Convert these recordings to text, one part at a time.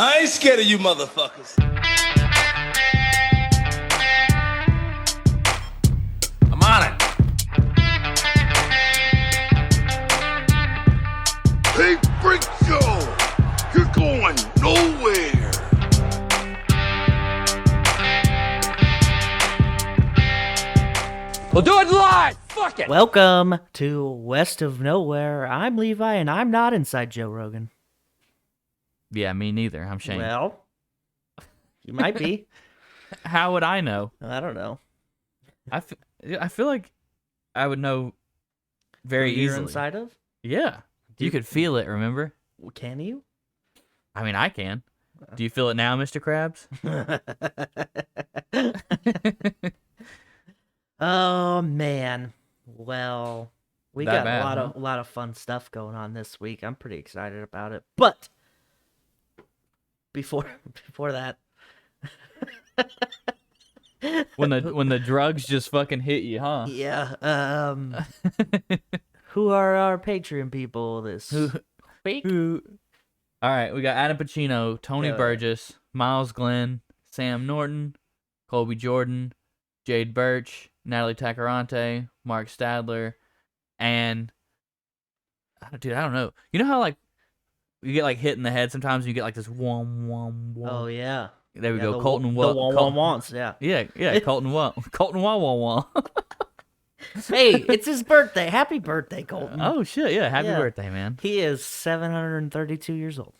I ain't scared of you motherfuckers. I'm on it. Hey, freak show! You're going nowhere! We'll do it live! Fuck it! Welcome to West of Nowhere. I'm Levi, and I'm not inside Joe Rogan. Yeah, me neither. I'm Shane. Well, you might be. How would I know? I don't know. I feel like I would know very Who you're easily. inside of? Yeah. You could feel it, remember? Can you? I mean, I can. Do you feel it now, Mr. Krabs? Oh man. Well, we That got bad, a lot of fun stuff going on this week. I'm pretty excited about it. But before that, when the drugs just fucking hit you, huh? yeah. Who are our Patreon people this week? All right, we got Adam Pacino, Tony Yeah. Burgess, Miles Glenn, Sam Norton, Colby Jordan, Jade Birch, Natalie Tacarante, Mark Stadler, and dude, I don't know. You know how like you get like hit in the head sometimes, and you get like this wom wom wom. Oh yeah. There we Yeah, go. the Colton the wants, yeah. Yeah, Colton Colton Wah. Hey, it's his birthday. Happy birthday, Colton. Oh shit, yeah, happy Yeah. birthday, man. He is 732 years old.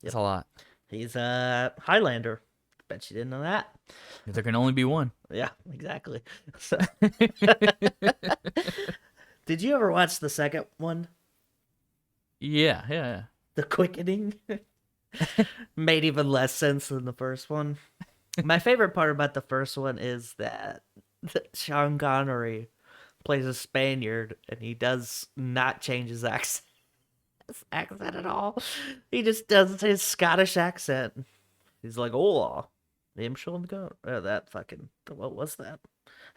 That's a lot. He's a Highlander. Bet you didn't know that. There can only be one. Yeah, exactly. So... Did you ever watch the second one? Yeah. The Quickening? Made even less sense than the first one. My favorite part about the first one is that Sean Connery plays a Spaniard and he does not change his accent at all. He just does his Scottish accent. He's like, "Hola, I'm Sean Connery." That fucking, what was that?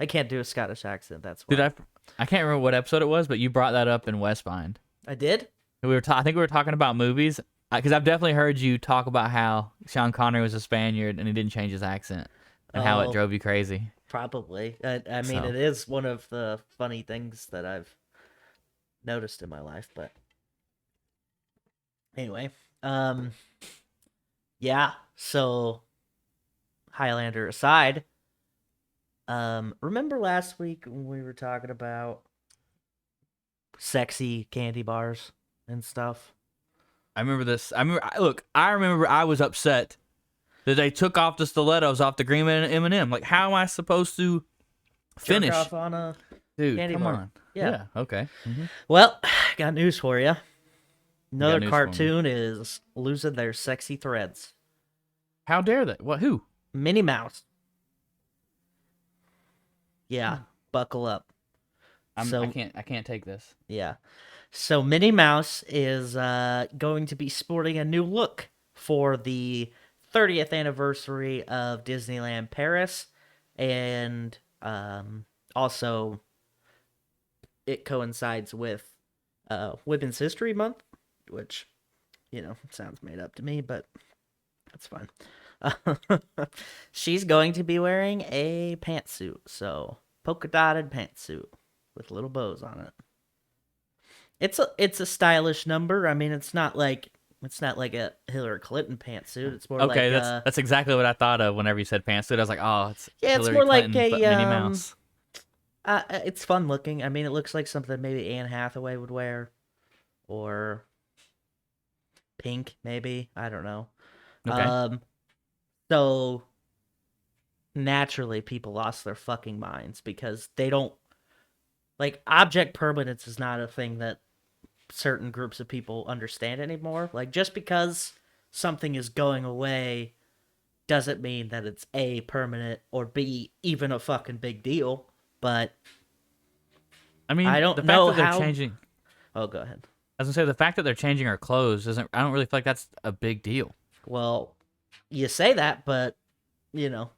I can't do a Scottish accent. That's why. Dude, I can't remember what episode it was, but you brought that up in Westbind. I did. I think we were talking about movies because I've definitely heard you talk about how Sean Connery was a Spaniard and he didn't change his accent and how it Oh. drove you crazy. Probably. I mean, So. it is one of the funny things that I've noticed in my life, but anyway, yeah, so Highlander aside, remember last week when we were talking about sexy candy bars and stuff? I remember this. I remember I was upset that they took off the stilettos off the green M&M. Like, how am I supposed to finish? Jerk off on a Dude, candy come bar. on. Yeah. Okay. Well, got news for you. Another news for me. cartoon is losing their sexy threads. How dare they? What? Who? Minnie Mouse. Yeah, buckle up. I can't take this. Yeah. So Minnie Mouse is going to be sporting a new look for the 30th anniversary of Disneyland Paris, and also it coincides with Women's History Month, which, sounds made up to me, but that's fine. She's going to be wearing a pantsuit, so polka dotted pantsuit with little bows on it. It's a stylish number. I mean, it's not like a Hillary Clinton pantsuit. It's more Okay, like that's exactly what I thought of whenever you said pantsuit. I was like, oh, it's yeah, it's Hillary more Clinton, like a but Minnie Mouse. It's fun looking. I mean, it looks like something maybe Anne Hathaway would wear, or Pink, maybe. I don't know. Okay. So naturally, people lost their fucking minds because they don't like object permanence is not a thing that certain groups of people understand anymore. Like, just because something is going away doesn't mean that it's A, permanent, or B, even a fucking big deal. But I mean, I don't the know fact that how... they're changing. Oh, go ahead. I was gonna say the fact that they're changing her clothes doesn't. I don't really feel like that's a big deal. Well, you say that, but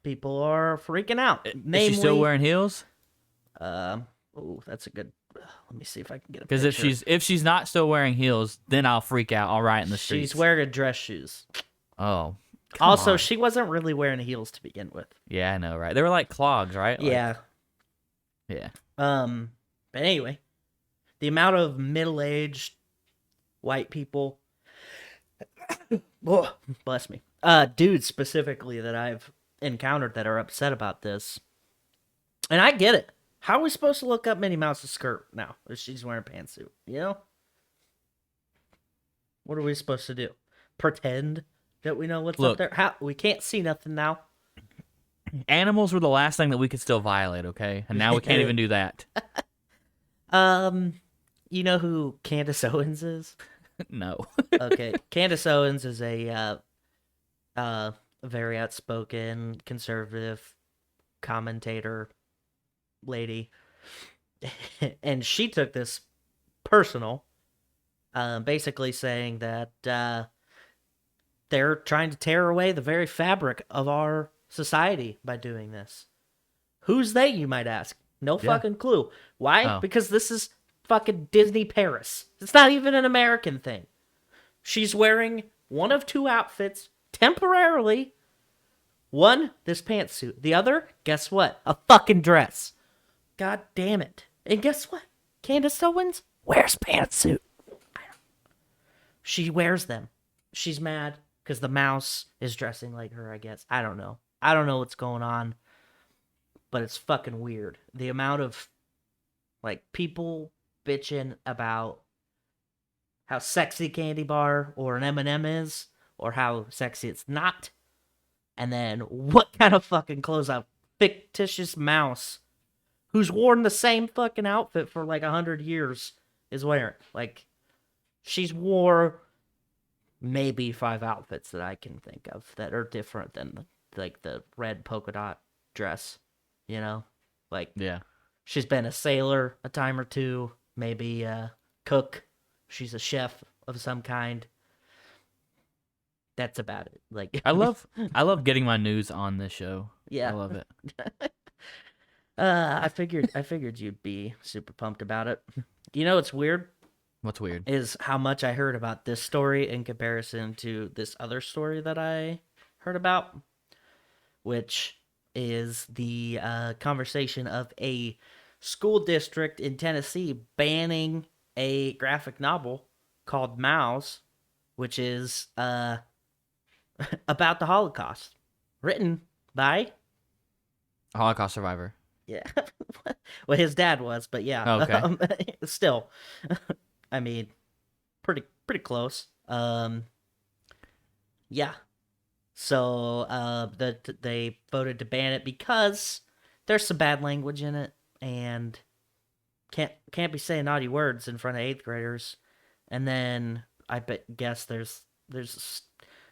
people are freaking out. Is she still wearing heels? Oh, that's a good Let me see if I can get a Because picture. if she's not still wearing heels, then I'll freak out. I'll riot in the streets. She's wearing dress shoes. Oh. Come Also, on. she wasn't really wearing heels to begin with. Yeah, I know, right? They were like clogs, right? Yeah. Yeah. But anyway, the amount of middle-aged white people, oh, bless me, dudes specifically that I've encountered that are upset about this, and I get it. How are we supposed to look up Minnie Mouse's skirt now if she's wearing a pantsuit? You know? What are we supposed to do? Pretend that we know what's up Look. there? How we can't see nothing now. Animals were the last thing that we could still violate, okay? And now we can't even do that. You know who Candace Owens is? No. Okay, Candace Owens is a very outspoken conservative commentator lady, and she took this personal, basically saying that they're trying to tear away the very fabric of our society by doing this. Who's they, you might ask? No fucking clue. Why? Oh. Because this is fucking Disney Paris. It's not even an American thing. She's wearing one of two outfits temporarily. One, this pantsuit. The other, guess what? A fucking dress. God damn it. And guess what? Candace Owens wears pantsuit. She wears them. She's mad because the mouse is dressing like her, I guess. I don't know. I don't know what's going on. But it's fucking weird. The amount of, like, people bitching about how sexy candy bar or an M&M is, or how sexy it's not. And then what kind of fucking clothes a fictitious mouse who's worn the same fucking outfit for like 100 years is wearing. Like, she's wore maybe 5 outfits that I can think of that are different than like the red polka dot dress, you know? Like, Yeah. she's been a sailor a time or two, maybe a cook. She's a chef of some kind. That's about it. Like, I love getting my news on this show. Yeah. I love it. I figured you'd be super pumped about it. You know what's weird What's weird? is how much I heard about this story in comparison to this other story that I heard about, which is the conversation of a school district in Tennessee banning a graphic novel called Mouse, which is about the Holocaust, written by Holocaust survivor. yeah, well, his dad was, but yeah, Okay. still, I mean, pretty close. Yeah. So they voted to ban it because there's some bad language in it, and can't be saying naughty words in front of 8th graders. And then guess there's a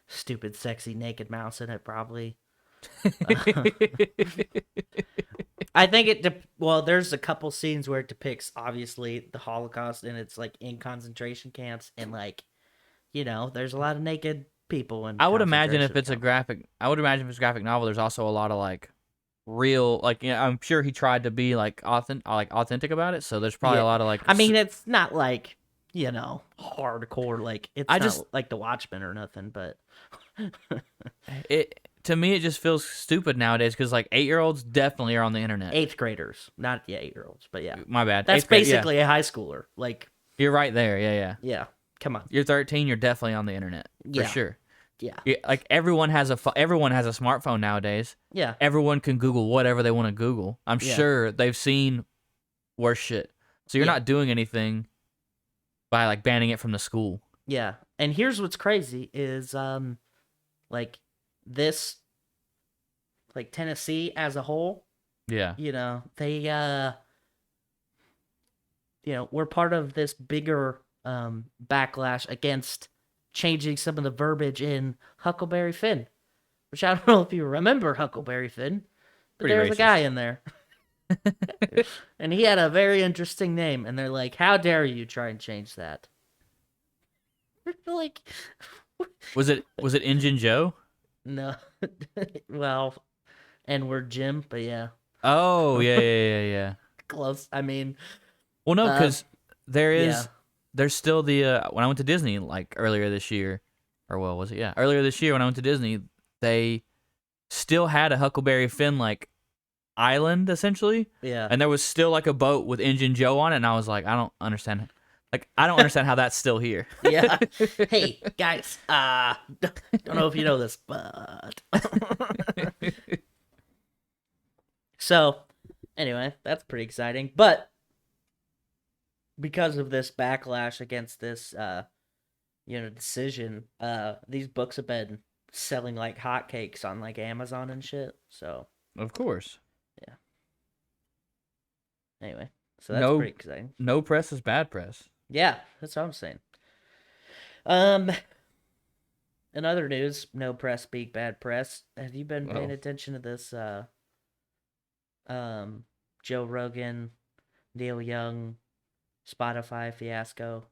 stupid sexy naked mouse in it probably. I think there's a couple scenes where it depicts obviously the Holocaust, and it's like in concentration camps, and like, you know, there's a lot of naked people in I would imagine if it's a concentration graphic novel, there's also a lot of like real, like, you know, I'm sure he tried to be like authentic about it, so there's probably Yeah. a lot of like I mean, it's not like, you know, hardcore, like it's not like The Watchmen or nothing, but it to me it just feels stupid nowadays because like 8-year-olds definitely are on the internet. 8th graders, not 8-year-olds, but yeah. My bad. That's 8th grade, yeah. basically a high schooler. Like, You're right there. Yeah. yeah, come on. You're 13. You're definitely on the internet for Yeah. sure. Yeah. Like everyone has a smartphone nowadays. Yeah. Everyone can Google whatever they want to Google. I'm Yeah. sure they've seen worse shit. So you're Yeah. not doing anything by like banning it from the school. Yeah. And here's what's crazy is like this, like Tennessee as a whole, Yeah. you know, they you know, we're part of this bigger backlash against changing some of the verbiage in Huckleberry Finn, which I don't know if you remember Huckleberry Finn, but Pretty there's a racist. guy in there. And he had a very interesting name, and they're like, how dare you try and change that? Like, Was it Injun Joe? no. Well, and we're Jim, but yeah, Oh, yeah. close. I mean, Well, no, because yeah. there's still the when I went to Disney like earlier this year, or well, was it? Yeah, earlier this year when I went to Disney, they still had a Huckleberry Finn like island essentially, Yeah. and there was still like a boat with Injun Joe on it, and I was like, I don't understand. Like, I don't understand how that's still here. Yeah. Hey, guys, don't know if you know this, but so anyway, that's pretty exciting. But because of this backlash against this decision, these books have been selling like hotcakes on like Amazon and shit. So Of course. anyway, so that's pretty exciting. No press is bad press. Yeah, that's what I'm saying. In other news, no press speak bad press. Have you been paying attention to this Joe Rogan, Neil Young, Spotify fiasco?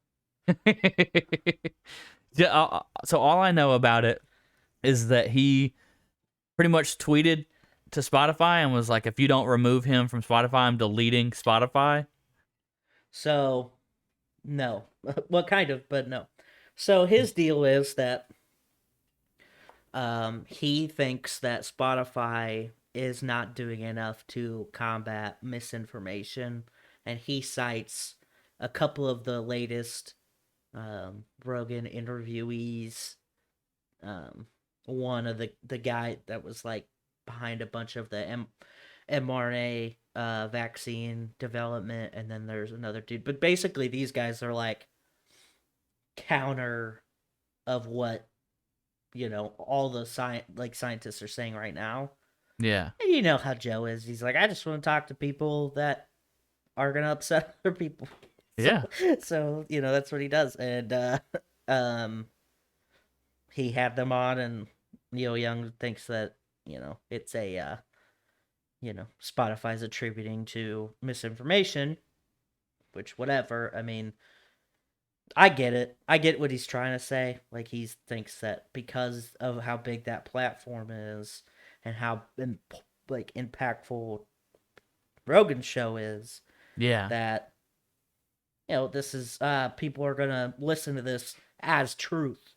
Yeah, so all I know about it is that he pretty much tweeted to Spotify and was like, if you don't remove him from Spotify, I'm deleting Spotify. So, no. Well, kind of, but no. So his deal is that he thinks that Spotify is not doing enough to combat misinformation, and he cites a couple of the latest Rogan interviewees. One of the guy that was like behind a bunch of the mRNA vaccine development, and then there's another dude. But basically, these guys are like counter of what all the scientists are saying right now. Yeah. And you know how Joe is. He's like, I just want to talk to people that are gonna upset other people. Yeah. So that's what he does, and he had them on, and Neil Young thinks that it's a Spotify's attributing to misinformation, which whatever. I mean, I get it. I get what he's trying to say. Like, he thinks that because of how big that platform is and how impactful Rogan's show is, Yeah. that this is people are gonna listen to this as truth,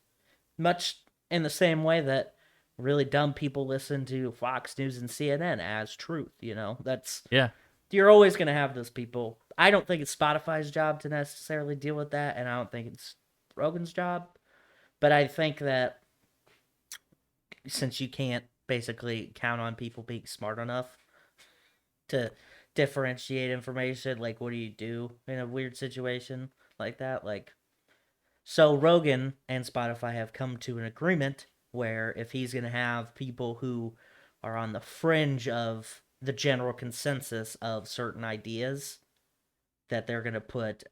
much in the same way that really dumb people listen to Fox News and CNN as truth. That's you're always gonna have those people. I don't think it's Spotify's job to necessarily deal with that, and I don't think it's Rogan's job. But I think that since you can't basically count on people being smart enough to differentiate information, like, what do you do in a weird situation like that? Like, so Rogan and Spotify have come to an agreement where if he's going to have people who are on the fringe of the general consensus of certain ideas, that they're going to put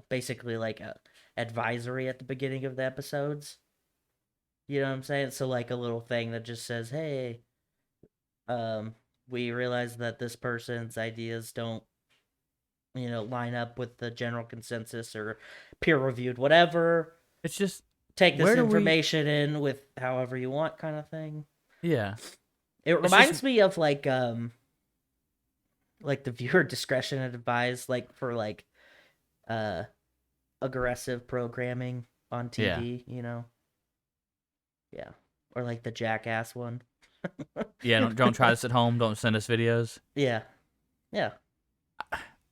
basically like a advisory at the beginning of the episodes. You know what I'm saying? So like a little thing that just says, hey, we realize that this person's ideas don't line up with the general consensus or peer reviewed whatever. It's just take this information in with however you want, kind of thing. Yeah. It reminds me of like the viewer discretion advised, like for like aggressive programming on TV, Yeah. Or like the Jackass one. Yeah, don't try this at home. Don't send us videos. Yeah. Yeah.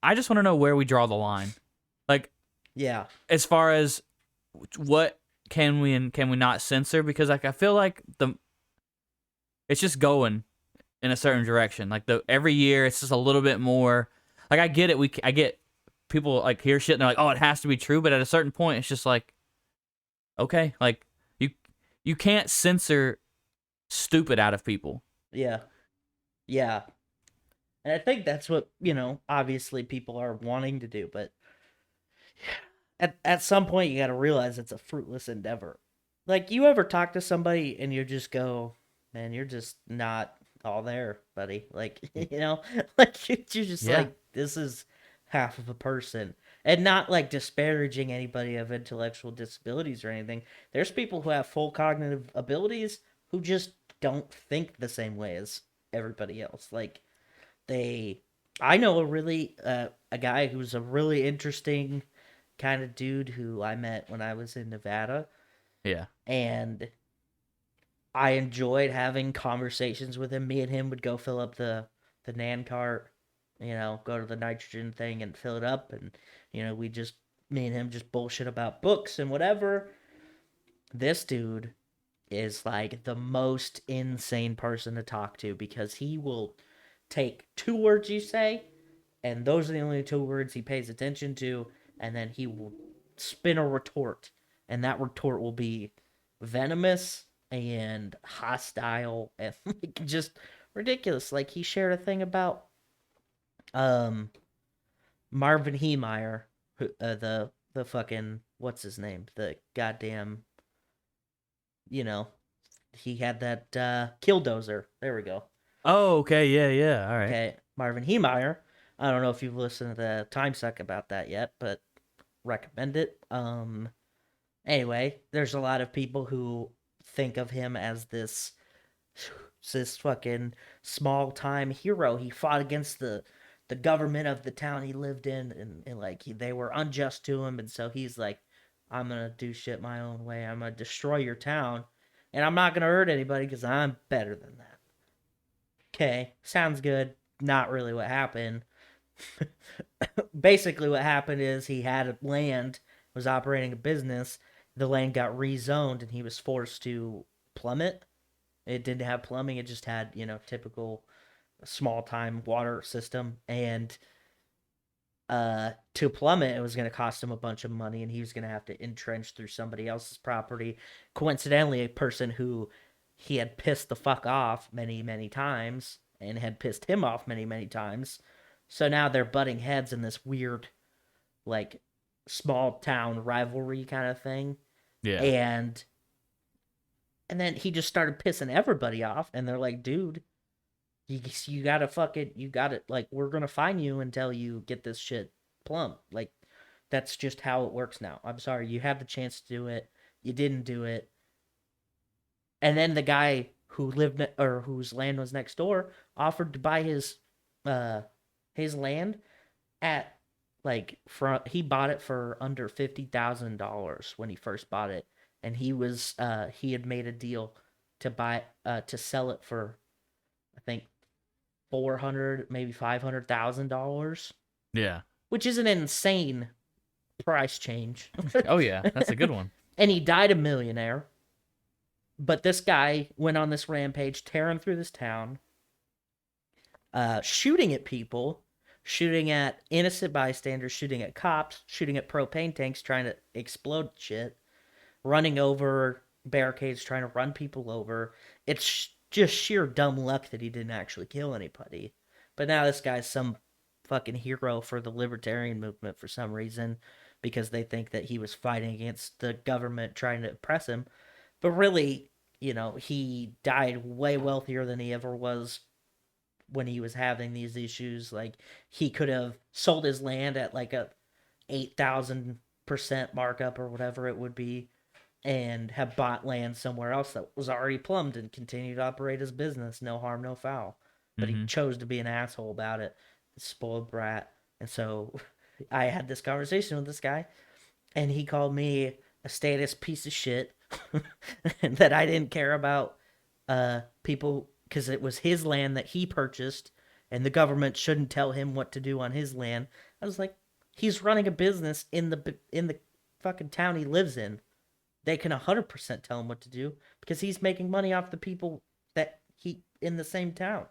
I just want to know where we draw the line. Like, yeah, as far as what can we and can we not censor, because like I feel like it's just going in a certain direction. Like every year it's just a little bit more. Like, I get it. I get people like hear shit and they're like, oh, it has to be true. But at a certain point, it's just like, okay, like you can't censor stupid out of people. Yeah. Yeah. And I think that's what, obviously people are wanting to do, but at some point you got to realize it's a fruitless endeavor. Like, you ever talk to somebody and you just go, man, you're just not all there, buddy. Like, like you're just like, this is half of a person. And not like disparaging anybody of intellectual disabilities or anything. There's people who have full cognitive abilities who just don't think the same way as everybody else. Like, they I know a guy who's a really interesting kind of dude who I met when I was in Nevada, Yeah. and I enjoyed having conversations with him. Me and him would go fill up the Nan cart, go to the nitrogen thing and fill it up, and we just me and him just bullshit about books and whatever. This dude is like the most insane person to talk to because he will take two words you say, and those are the only two words he pays attention to, and then he will spin a retort, and that retort will be venomous and hostile and like just ridiculous. Like he shared a thing about um Marvin Heemeyer, who the fucking what's his name, the goddamn you know he had that killdozer. There we go. Oh, okay. Yeah, yeah. All right. Okay, Marvin Heemeyer. I don't know if you've listened to the time suck about that yet, but recommend it. Anyway, there's a lot of people who think of him as this fucking small time hero. He fought against the government of the town he lived in, and like they were unjust to him, and so he's like, I'm gonna do shit my own way. I'm gonna destroy your town, and I'm not gonna hurt anybody because I'm better than that. Okay, sounds good. Not really what happened. Basically, what happened is he had land, was operating a business. The land got rezoned, and he was forced to plummet. It didn't have plumbing; it just had typical small time water system. And to plummet, it was going to cost him a bunch of money, and he was going to have to entrench through somebody else's property. Coincidentally, a person who he had pissed the fuck off many, many times and had pissed him off many, many times. So now they're butting heads in this weird, like, small town rivalry kind of thing. Yeah. And then he just started pissing everybody off, and they're like, dude, you gotta you gotta, like, we're gonna fine you until you get this shit plumb. Like, that's just how it works now. I'm sorry, you had the chance to do it, you didn't do it. And then the guy who or whose land was next door offered to buy his land at he bought it for under $50,000 when he first bought it, and he had made a deal to sell it for, I think, 400, maybe $500,000, Yeah. which is an insane price change. Oh yeah, that's a good one. And he died a millionaire. But this guy went on this rampage, tearing through this town, shooting at people, shooting at innocent bystanders, shooting at cops, shooting at propane tanks, trying to explode shit, running over barricades, trying to run people over. It's just sheer dumb luck that he didn't actually kill anybody. But now this guy's some fucking hero for the libertarian movement for some reason, because they think that he was fighting against the government trying to oppress him. But really, he died way wealthier than he ever was when he was having these issues. Like, he could have sold his land at like a 8,000% markup or whatever it would be, and have bought land somewhere else that was already plumbed and continued to operate his business. No harm, no foul. But he chose to be an asshole about it. Spoiled brat. And so I had this conversation with this guy, and he called me a status piece of shit. And that I didn't care about people because it was his land that he purchased, and the government shouldn't tell him what to do on his land. I was like, he's running a business in the fucking town he lives in. They can 100% tell him what to do because he's making money off the people that he in the same town.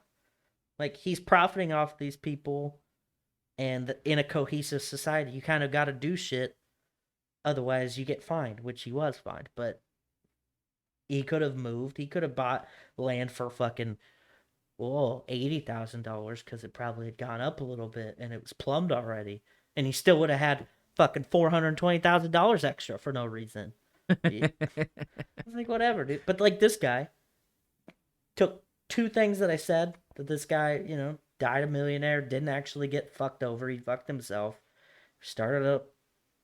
Like, he's profiting off these people, and in a cohesive society, you kind of got to do shit. Otherwise, you get fined, which he was fined. But he could have moved. He could have bought land for fucking, $80,000 because it probably had gone up a little bit and it was plumbed already. And he still would have had fucking $420,000 extra for no reason. I was like, whatever, dude. But like, this guy took two things that I said, that this guy, died a millionaire, didn't actually get fucked over. He fucked himself. Started a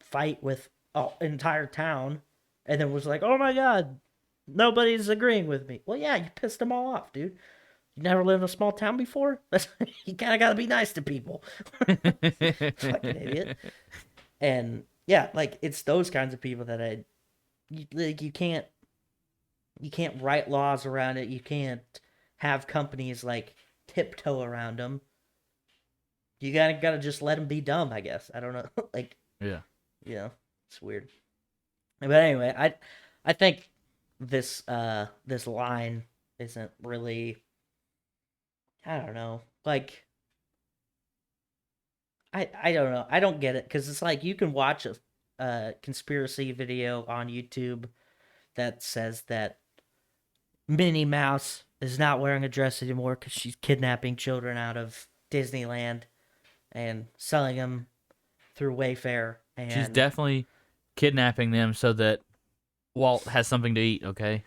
fight with an entire town, and then was like, oh my God, nobody's agreeing with me. Well, yeah, you pissed them all off, dude. You never lived in a small town before? You kind of got to be nice to people. Fucking idiot. And yeah, like it's those kinds of people that you can't write laws around it. You can't have companies like tiptoe around them. You gotta just let them be dumb, I guess. I don't know. Like, Yeah. It's weird. But anyway, I think this line isn't really, I don't know. Like, I don't know. I don't get it because it's like you can watch a conspiracy video on YouTube that says that Minnie Mouse is not wearing a dress anymore because she's kidnapping children out of Disneyland and selling them through Wayfair. And She's definitely kidnapping them so that Walt has something to eat, okay?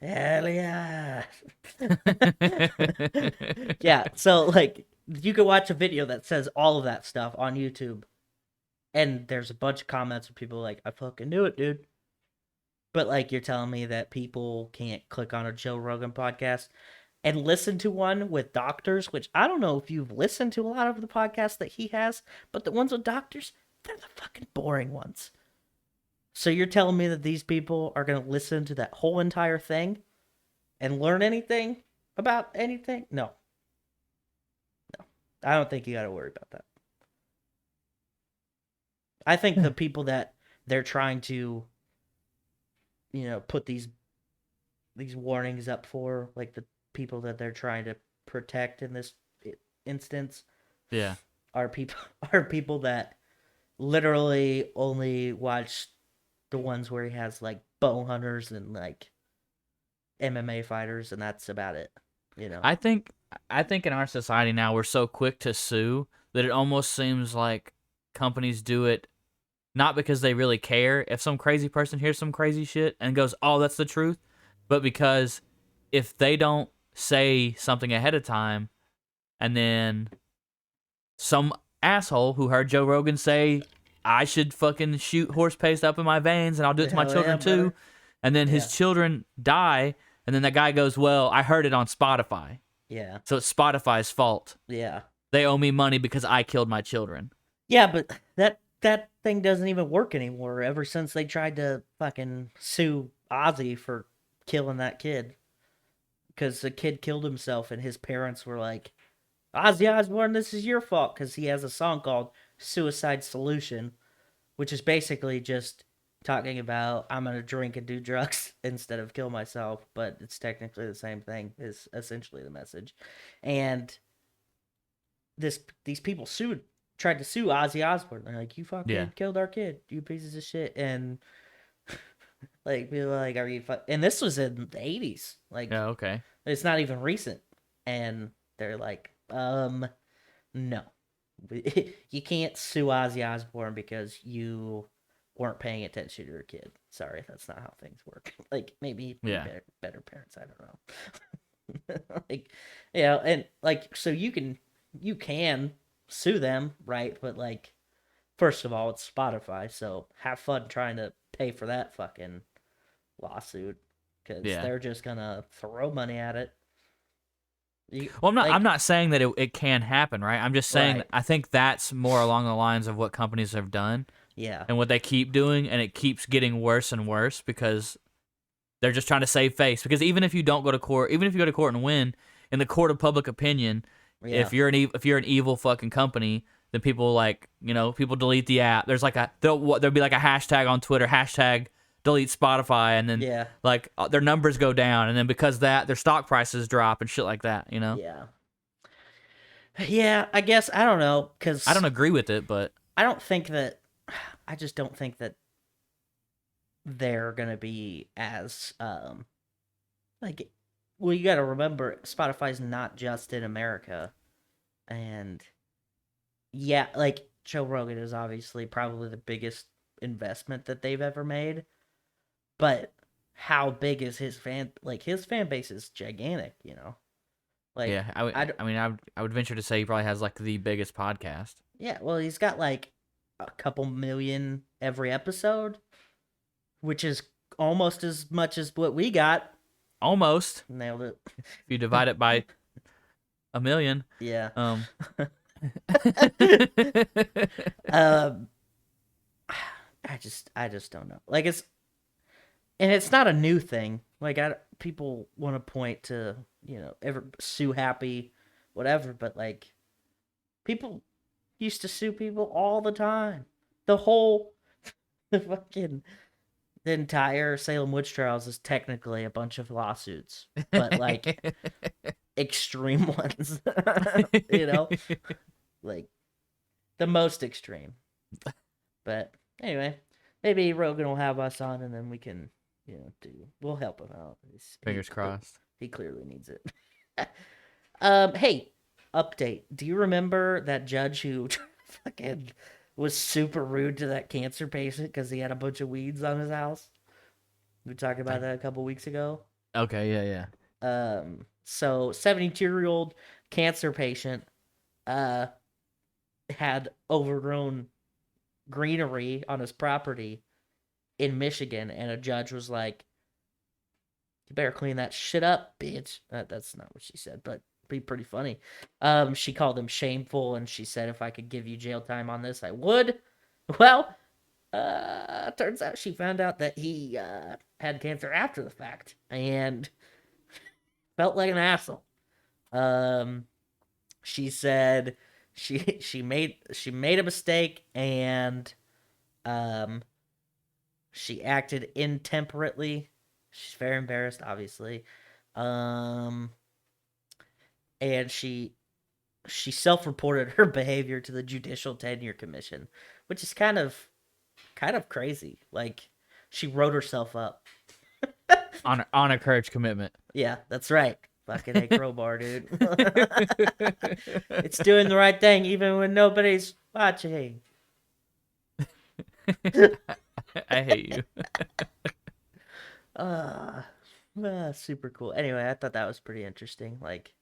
hell yeah. Yeah, so like you could watch a video that says all of that stuff on YouTube, and there's a bunch of comments of people like, I fucking knew it, dude. But like you're telling me that people can't click on a Joe Rogan podcast and listen to one with doctors, which I don't know if you've listened to a lot of the podcasts that he has, but the ones with doctors, they're the fucking boring ones. So you're telling me that these people are going to listen to that whole entire thing and learn anything about anything? No. I don't think you got to worry about that. I think the people that they're trying to, put these warnings up for, like the people that they're trying to protect in this instance, Yeah. are people that literally only watch the ones where he has like bow hunters and like MMA fighters, and that's about it. I think in our society now we're so quick to sue that it almost seems like companies do it not because they really care if some crazy person hears some crazy shit and goes, "Oh, that's the truth," but because if they don't say something ahead of time and then some asshole who heard Joe Rogan say I should fucking shoot horse paste up in my veins and I'll do it to my Hell children yeah, too, brother. and then his children die, and then that guy goes, "Well, I heard it on Spotify." Yeah. So it's Spotify's fault. Yeah. They owe me money because I killed my children. Yeah, but that thing doesn't even work anymore ever since they tried to fucking sue Ozzy for killing that kid. Because the kid killed himself and his parents were like, Ozzy Osbourne, this is your fault, because he has a song called Suicide Solution, which is basically just talking about I'm going to drink and do drugs instead of kill myself, but it's technically the same thing, is essentially the message. And these people tried to sue Ozzy Osbourne. They're like, you fucking killed our kid, you pieces of shit. And like, people are like, are you and this was in the 80s. Like, Yeah, okay. it's not even recent. And they're like, no. You can't sue Ozzy Osbourne because you weren't paying attention to your kid. Sorry, that's not how things work. Like, maybe better parents, I don't know. Like, and like, so you can sue them, right? But like, first of all, it's Spotify, so have fun trying to pay for that fucking lawsuit, because they're just gonna throw money at it. Well, I'm not saying that it can happen, right? I'm just saying I think that's more along the lines of what companies have done. Yeah. And what they keep doing, and it keeps getting worse and worse because they're just trying to save face. Because even if you don't go to court, even if you go to court and win, in the court of public opinion, if you're an evil fucking company, then people people delete the app. There's like there'll be like a hashtag on Twitter, hashtag delete Spotify, and then like their numbers go down, and then because of that their stock prices drop and shit like that. Yeah, I guess, I don't know, because I don't agree with it, but I just don't think that they're gonna be as like, well, you gotta remember Spotify's not just in America, and like Joe Rogan is obviously probably the biggest investment that they've ever made, but how big is his fan base is gigantic, like, yeah, I would venture to say he probably has like the biggest podcast. Yeah, well, he's got like a couple million every episode, which is almost as much as what we got. Almost. Nailed it. If you divide it by a million. Yeah. Um, I just don't know. Like it's not a new thing. Like people want to point to, sue Happy, whatever, but like people used to sue people all the time. The entire Salem witch trials is technically a bunch of lawsuits, but like extreme ones, like the most extreme. But anyway, maybe Rogan will have us on, and then we can, we'll help him out. Fingers crossed. He clearly needs it. Hey, update. Do you remember that judge who fucking was super rude to that cancer patient because he had a bunch of weeds on his house? We talked about that a couple weeks ago. Okay, yeah. So 72-year-old cancer patient had overgrown greenery on his property in Michigan, and a judge was like, "You better clean that shit up, bitch." That's not what she said, but be pretty funny. She called him shameful, and she said if I could give you jail time on this, I would. Well, turns out she found out that he had cancer after the fact and felt like an asshole. She said she made a mistake, and she acted intemperately. She's very embarrassed, obviously. And she self-reported her behavior to the Judicial Tenure Commission, which is kind of crazy. Like, she wrote herself up on a courage commitment. Yeah, that's right. Fucking A crowbar, dude. It's doing the right thing even when nobody's watching. I hate you. Super cool. Anyway, I thought that was pretty interesting. Like,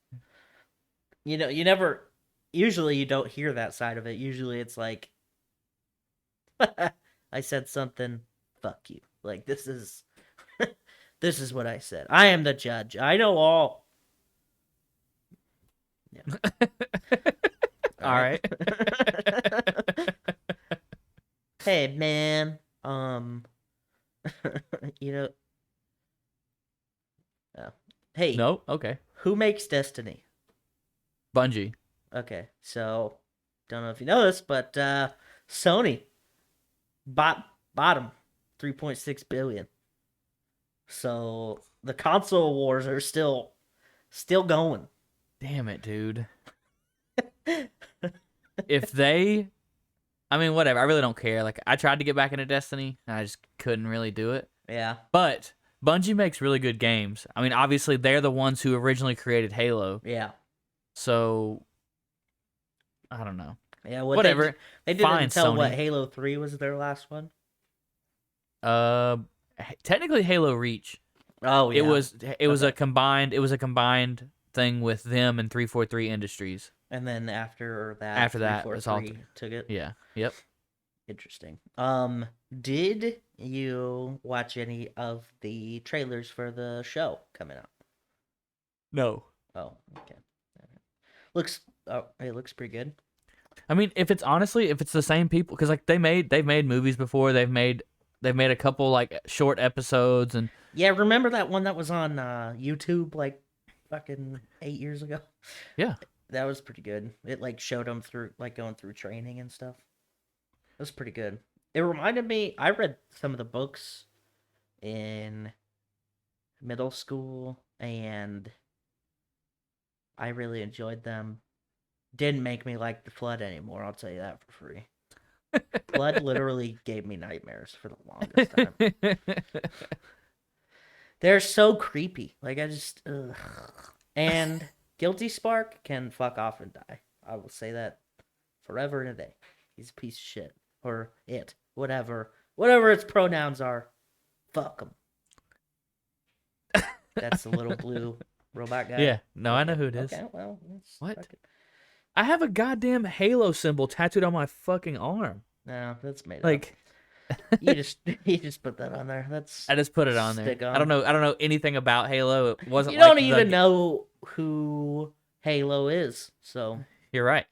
usually you don't hear that side of it. Usually it's like, I said something, fuck you. Like, this is what I said. I am the judge. I know all. Yeah. All right. Hey, man. Hey. No? Okay. Who makes Destiny? Bungie. Okay, so don't know if you know this, but Sony bottom $3.6 billion. So the console wars are still going. Damn it, dude. If they, I mean, whatever. I really don't care. Like, I tried to get back into Destiny, and I just couldn't really do it. Yeah. But Bungie makes really good games. I mean, obviously, they're the ones who originally created Halo. Yeah. So, I don't know. Yeah, whatever. They didn't Fine, tell Sony. what Halo 3 was their last one. Technically Halo Reach. Oh yeah. It was a combined thing with them and 343 Industries. And then after that it's all took it. Yeah. Yep. Interesting. Did you watch any of the trailers for the show coming out? No. Oh, okay. It looks pretty good. I mean, if it's the same people, because like they've made movies before, they've made a couple like short episodes and yeah, remember that one that was on YouTube like fucking 8 years ago? Yeah, that was pretty good. It like showed them through like going through training and stuff. It was pretty good. It reminded me. I read some of the books in middle school, and I really enjoyed them. Didn't make me like the Flood anymore, I'll tell you that for free. Flood literally gave me nightmares for the longest time. They're so creepy. Like, I just... Ugh. And Guilty Spark can fuck off and die. I will say that forever and a day. He's a piece of shit. Or it. Whatever its pronouns are. Fuck him. That's the little blue robot guy. Yeah. No, I know who it is. Okay, well... What? I have a goddamn Halo symbol tattooed on my fucking arm. No, that's made like, up. You just put that on there. That's I just put it on there. stick I don't know anything about Halo. It wasn't You like don't even know who Halo is, so. You're right.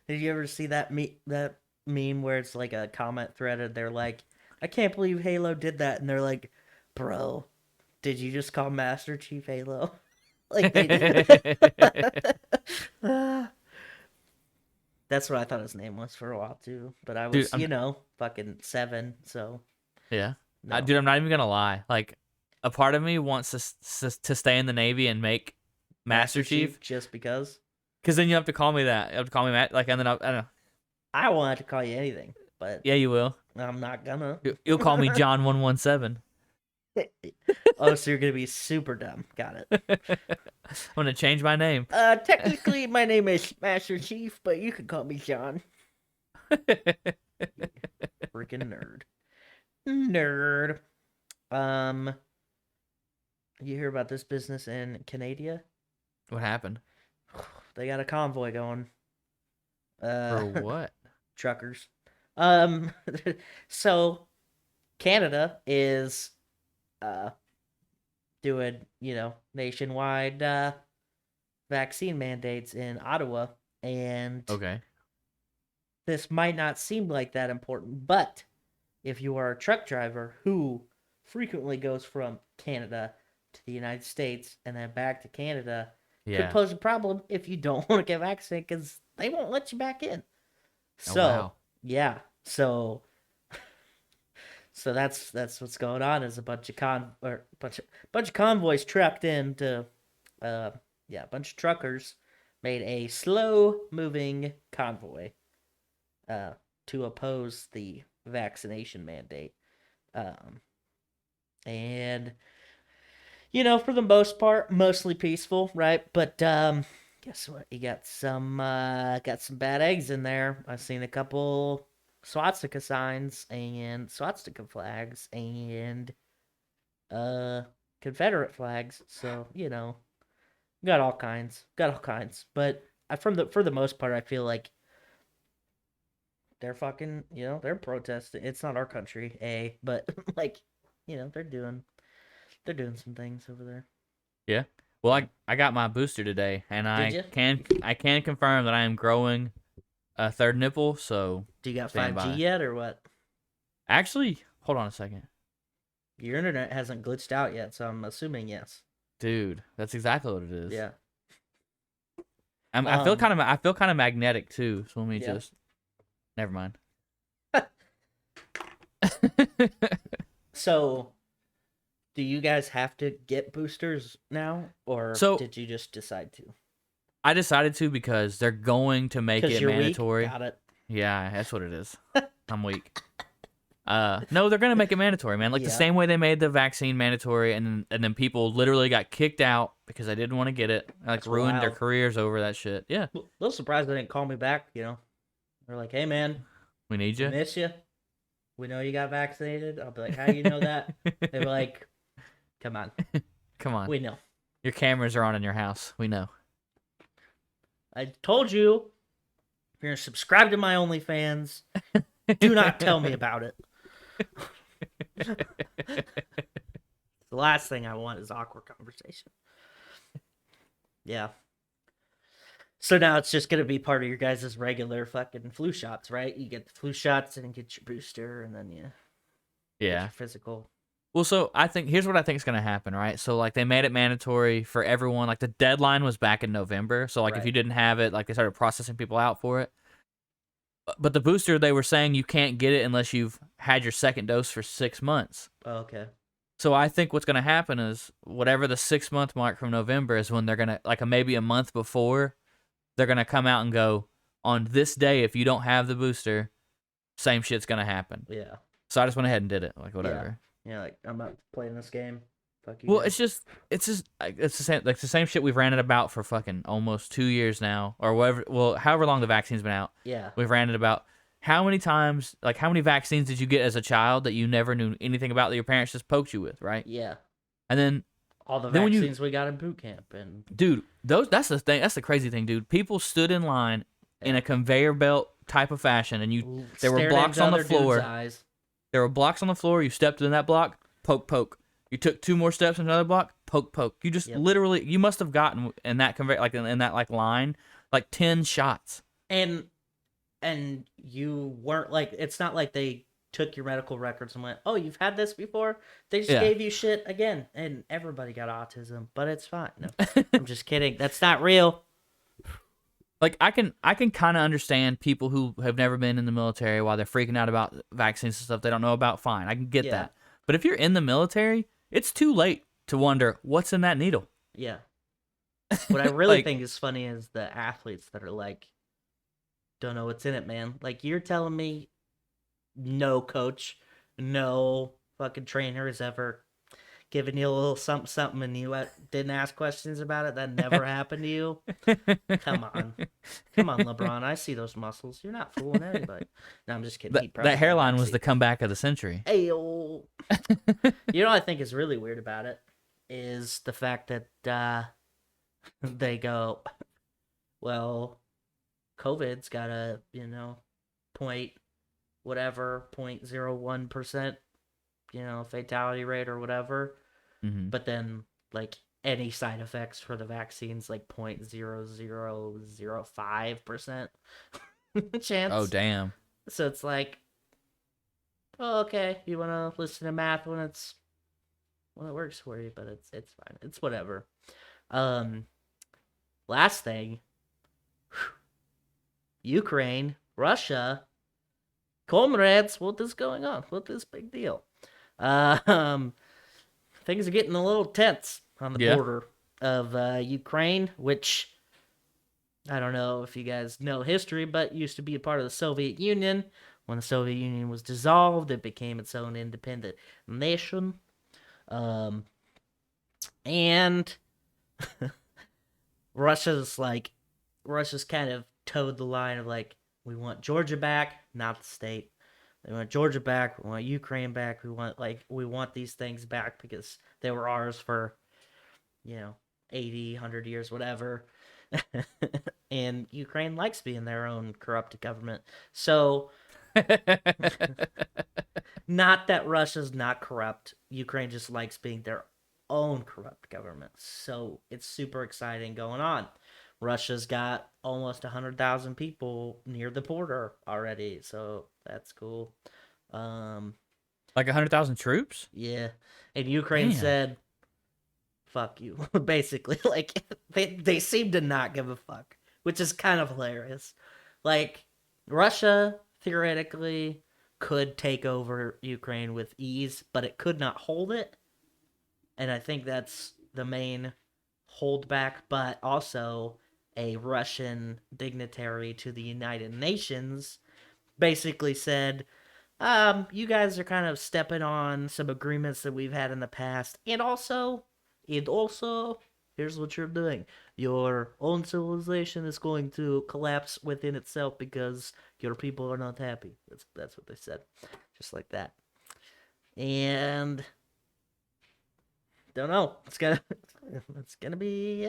Did you ever see that meme where it's like a comment thread and they're like, I can't believe Halo did that, and they're like, bro, did you just call Master Chief Halo? Like they did. That's what I thought his name was for a while too, but I was, Dude, fucking 7, so. Yeah. No. Dude, I'm not even gonna lie. Like, a part of me wants to stay in the Navy and make Master Chief. Just because? Because then you have to call me that. You have to call me Matt. Like, and then I don't know. I wanted to call you anything, but Yeah, you will. I'm not gonna. You'll call me John 117. Oh, so you're gonna be super dumb. Got it. I'm gonna change my name. Technically, my name is Master Chief, but you can call me John. Freaking nerd. Nerd. You hear about this business in Canada? What happened? They got a convoy going. For what? Truckers. So Canada is doing, nationwide vaccine mandates in Ottawa, and Okay. this might not seem like that important, but if you are a truck driver who frequently goes from Canada to the United States and then back to Canada, could pose a problem if you don't want to get vaccinated because they won't let you back in. So, wow. yeah. So that's what's going on. Is a bunch of convoys trucked into, a bunch of truckers made a slow moving convoy, to oppose the vaccination mandate, and for the most part, mostly peaceful, right? But guess what? You got some bad eggs in there. I've seen a couple swastika signs and swastika flags and Confederate flags. So got all kinds. But for the most part, I feel like they're fucking, they're protesting. It's not our country, but they're doing some things over there. Yeah. Well, I got my booster today, and I can confirm that I am growing a third nipple. So do you got 5G yet or what? Actually, hold on a second. Your internet hasn't glitched out yet, so I'm assuming yes. Dude, that's exactly what it is. Yeah. I feel kind of magnetic too. So let me just. Never mind. So, do you guys have to get boosters now, or did you just decide to? I decided to because they're going to make it mandatory. Got it. Yeah, that's what it is. I'm weak. No, they're gonna make it mandatory, man. Like the same way they made the vaccine mandatory, and then people literally got kicked out because they didn't want to get it. Like ruined their careers over that shit. Yeah. A little surprised they didn't call me back. They're like, "Hey, man, we need you. We miss you. We know you got vaccinated." I'll be like, "How do you know that?" They'll be like, "Come on, come on. We know. Your cameras are on in your house. We know." I told you. If you're subscribed to my OnlyFans, do not tell me about it. The last thing I want is awkward conversation. Yeah. So now it's just gonna be part of your guys' regular fucking flu shots, right? You get the flu shots and get your booster, and then get your physical. Well, so here's what I think is gonna happen, right? So like they made it mandatory for everyone. Like the deadline was back in November, so like if you didn't have it, like they started processing people out for it. But the booster, they were saying you can't get it unless you've had your second dose for 6 months. Oh, okay. So I think what's gonna happen is whatever the 6-month mark from November is when they're gonna maybe a month before. They're going to come out and go, on this day, if you don't have the booster, same shit's going to happen. Yeah. So I just went ahead and did it. Like, whatever. Yeah, like, I'm not playing this game. Fuck you. Well, guys. it's the same, like, the same shit we've ranted about for fucking almost 2 years now, or whatever. Well, however long the vaccine's been out. Yeah. We've ranted about how many times, like, how many vaccines did you get as a child that you never knew anything about that your parents just poked you with, right? Yeah. And then all the vaccines we got in boot camp, and dude, that's the thing. That's the crazy thing, dude. People stood in line in a conveyor belt type of fashion, and there were Stared blocks into on the other dudes' floor. eyes. There were blocks on the floor. You stepped in that block, poke, poke. You took 2 more steps in another block, poke, poke. You just literally, you must have gotten in that in that like line, like 10 shots. And you weren't like, it's not like they took your medical records and went, oh, you've had this before? They just gave you shit again. And everybody got autism, but it's fine. No, I'm just kidding. That's not real. Like, I can kind of understand people who have never been in the military while they're freaking out about vaccines and stuff they don't know about. Fine, I can get that. But if you're in the military, it's too late to wonder what's in that needle. Yeah. What I really think is funny is the athletes that are like, don't know what's in it, man. Like, you're telling me no coach, no fucking trainer has ever given you a little something and you didn't ask questions about it? That never happened to you? Come on, LeBron. I see those muscles. You're not fooling anybody. No, I'm just kidding. That hairline was the comeback of the century. Hey, you know what I think is really weird about it is the fact that they go, well, COVID's got a, 0.01%, fatality rate or whatever. Mm-hmm. But then, like, any side effects for the vaccines, like 0.0005% chance. Oh, damn. So it's like, oh, okay, you want to listen to math when it works for you, but it's fine. It's whatever. Last thing, Ukraine, Russia, comrades, what is going on? What is big deal? Things are getting a little tense on the border of Ukraine, which I don't know if you guys know history, but used to be a part of the Soviet Union. When the Soviet Union was dissolved, it became its own independent nation. And Russia's kind of towed the line of like, we want Georgia back, not the state. They want Georgia back. We want Ukraine back. We want these things back because they were ours for, 80, 100 years, whatever. And Ukraine likes being their own corrupt government. So, not that Russia's not corrupt. Ukraine just likes being their own corrupt government. So, it's super exciting going on. Russia's got almost 100,000 people near the border already, so that's cool. Like 100,000 troops? Yeah, and Ukraine said, "Fuck you," basically. Like they seem to not give a fuck, which is kind of hilarious. Like Russia theoretically could take over Ukraine with ease, but it could not hold it, and I think that's the main holdback. But also, a Russian dignitary to the United Nations basically said, you guys are kind of stepping on some agreements that we've had in the past. And also, here's what you're doing. Your own civilization is going to collapse within itself because your people are not happy. That's what they said. Just like that. And don't know. It's gonna be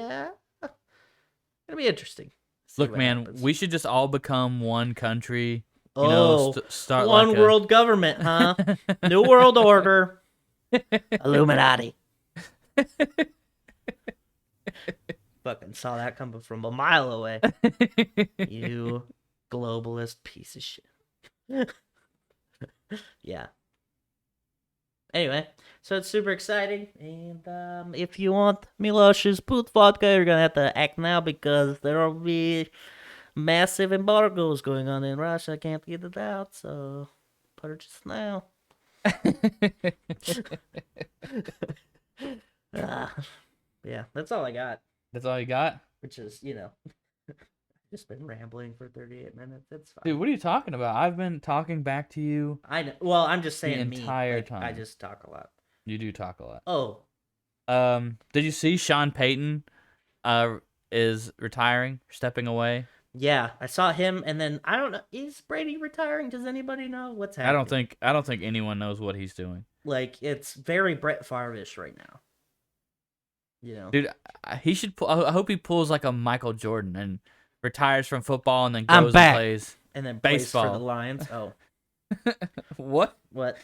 it'll be interesting. Look, man, happens. We should just all become one country. Start one like world government, huh? New world order. Illuminati. Fucking saw that coming from a mile away. You globalist piece of shit. Yeah. Anyway, so it's super exciting, and if you want Milosh's Put vodka, you're gonna have to act now because there will be massive embargoes going on in Russia. I can't get it out, so purchase now. Yeah, that's all I got. That's all you got? Which is, just been rambling for 38 minutes. It's fine. Dude, what are you talking about? I've been talking back to you. I know. Well, I'm just saying the entire time. I just talk a lot. You do talk a lot. Oh. Did you see Sean Payton is retiring, stepping away? Yeah, I saw him, and then I don't know. Is Brady retiring? Does anybody know what's happening? I don't think anyone knows what he's doing. Like, it's very Brett Favre-ish right now. Dude, he should. I hope he pulls like a Michael Jordan and retires from football and then goes and plays. And then plays for Baseball. the Lions. Oh, What? what?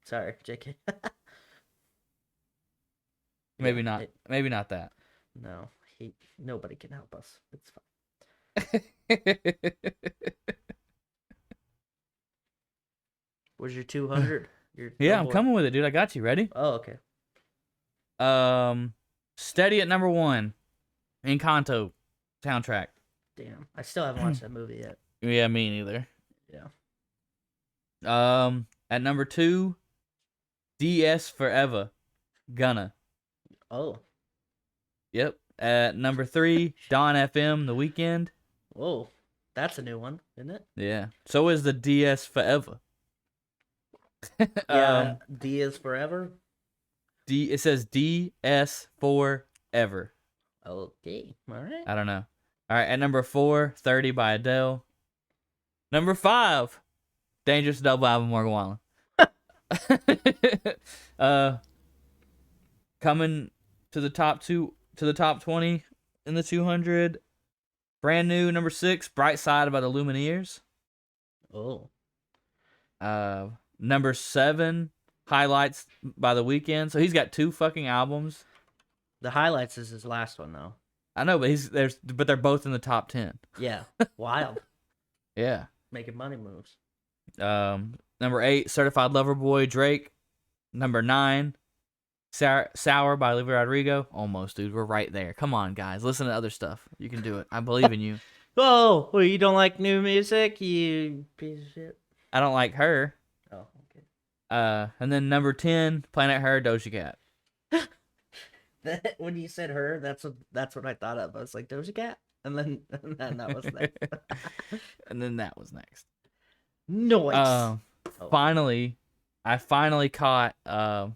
Sorry, JK. Maybe Yeah, not. Maybe not that. No, nobody can help us. It's fine. Where's your 200? Yeah, I'm coming with it, dude. I got you. Ready? Oh, okay. Steady at number 1. Encanto soundtrack. Damn, I still haven't watched that movie yet. Yeah, me neither. Yeah. At number 2, DS Forever. Gonna. Oh. Yep. At number 3, Dawn FM, The Weeknd. Whoa. That's a new one, isn't it? Yeah. So is the DS Forever. Yeah. D is forever. It says DS Forever. Okay. All right. I don't know. All right. At number 4, 30 by Adele. Number 5, Dangerous Double album, Morgan Wallen. Coming to the top 20 in the 200. Brand new number 6, Bright Side by the Lumineers. Oh. Number 7, Highlights by The Weeknd. So he's got 2 fucking albums. The Highlights is his last one, though. I know, but they're both in the top 10. Yeah. Wild. Yeah. Making money moves. Number 8, Certified Lover Boy, Drake. Number 9, Sour by Olivia Rodrigo. Almost, dude. We're right there. Come on, guys. Listen to other stuff. You can do it. I believe in you. Oh, well, you don't like new music, you piece of shit. I don't like her. Oh, okay. And then number 10, Planet Her, Doja Cat. When you said her, that's what I thought of. I was like, Doja Cat? And then that was next. And then that was next. Nice. Finally, I caught the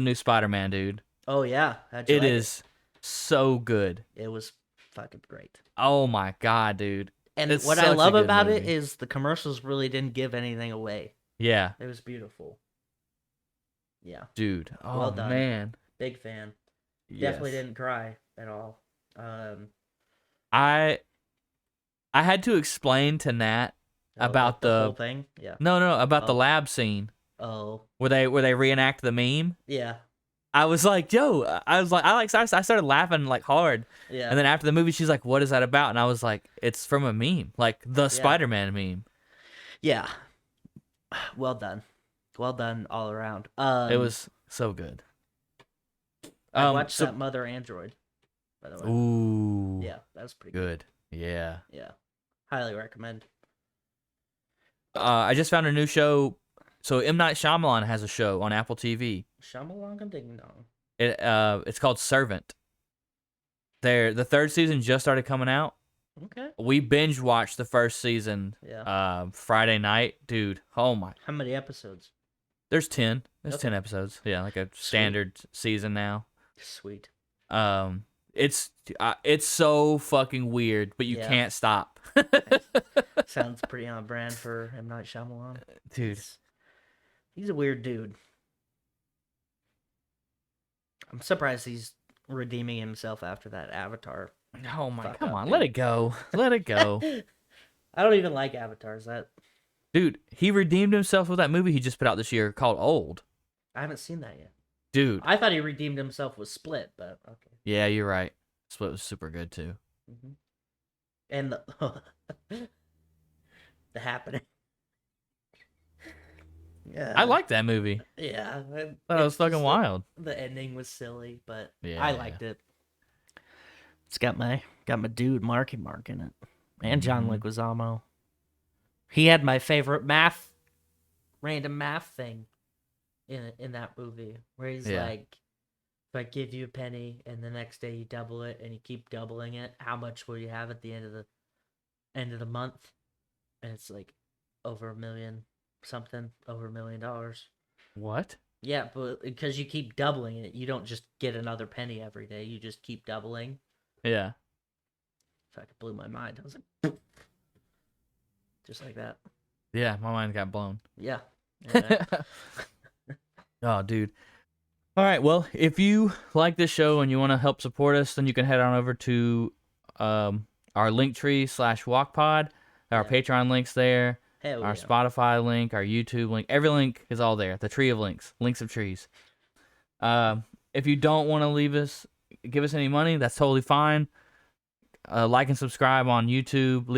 new Spider-Man, dude. Oh, yeah. How'd you It like is so good. It was fucking great. Oh my god, dude. And It's what such I a love good about it movie. is the commercials really didn't give anything away. Yeah, It was beautiful. Yeah. dude. Oh Well done. man. Big fan. Yes. Definitely didn't cry at all. I had to explain to Nat about the whole the thing. Yeah. no about the Oh. lab scene Oh. where they reenact the meme. Yeah. I was like, yo, I started laughing like hard. Yeah. And then after the movie, she's like, what is that about? And I was like, it's from a meme, like the Spider-Man meme. Yeah. Well done. Well done all around. It was so good. I watched that Mother Android, by the way. Ooh. Yeah, that was pretty good. Good. Yeah. Yeah. Highly recommend. I just found a new show. So M. Night Shyamalan has a show on Apple TV. Shamalonga Ding Dong. It's called Servant. The 3rd season just started coming out. Okay. We binge watched the first season Yeah. Friday night. Dude, oh my. How many episodes? There's 10. There's Okay. 10 episodes. Yeah, like a standard season now. Sweet. It's so fucking weird, but you Yeah. can't stop. Sounds pretty on brand for M. Night Shyamalan. Dude. He's a weird dude. I'm surprised he's redeeming himself after that Avatar. Oh my, Fuck come up, on, dude. let it go. Let it go. I don't even like Avatars. Dude, he redeemed himself with that movie he just put out this year called Old. I haven't seen that yet. Dude. I thought he redeemed himself with Split, but okay. Yeah, you're right. Split was super good too. Mm-hmm. And the Happening. Yeah, I liked that movie. Yeah, Thought it was fucking wild. The ending was silly, but Yeah. I liked it. It's got my dude Marky Mark in it, and John Mhm. Leguizamo. He had my favorite random math thing in that movie, where he's Yeah. like, "If I give you a penny and the next day you double it and you keep doubling it, how much will you have at the end of the month?" And it's like over $1 million something, over $1 million. What? Yeah, but because you keep doubling it, you don't just get another penny every day. You just keep doubling. Yeah. Fucking blew my mind. I was like, just like that. Yeah, my mind got blown. Yeah. Yeah. Oh, dude. All right, well, if you like this show and you want to help support us, then you can head on over to our Linktree /wokpod. Our Patreon link's there. Hell Our yeah. Spotify link, our YouTube link, every link is all there. The tree of links, links of trees. If you don't want to give us any money, that's totally fine. Like and subscribe on YouTube.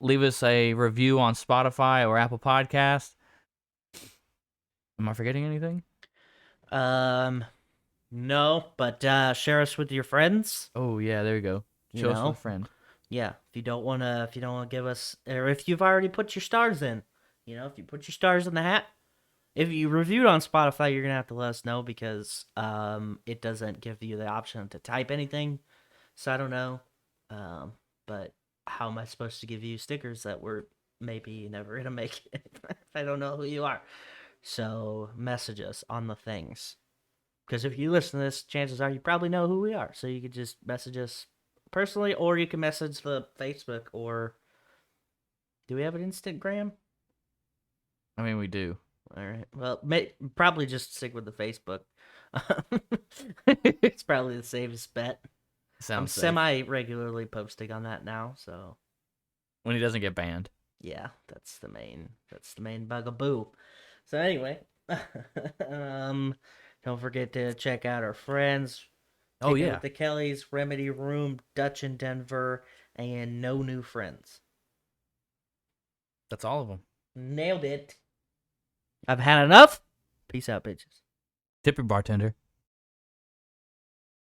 Leave us a review on Spotify or Apple Podcast. Am I forgetting anything? No, but share us with your friends. Oh yeah, there you go. Show us with a friend. Yeah, if you don't wanna give us, or if you've already put your stars in, if you put your stars in the hat, if you reviewed on Spotify, you're gonna have to let us know because it doesn't give you the option to type anything. So I don't know, but how am I supposed to give you stickers that we're maybe never gonna make it if I don't know who you are? So message us on the things, because if you listen to this, chances are you probably know who we are. So you could just message us personally, or you can message the Facebook, or do we have an Instagram? I mean, we do. All right. Well, probably just stick with the Facebook. It's probably the safest bet. I'm Safe. semi-regularly posting on that now, so When he doesn't get banned. yeah, that's the main bugaboo. So anyway, don't forget to check out our friends. Oh, Kicking yeah. with the Kellys, Remedy Room, Dutch in Denver, and No New Friends. That's all of them. Nailed it. I've had enough. Peace out, bitches. Tip your bartender.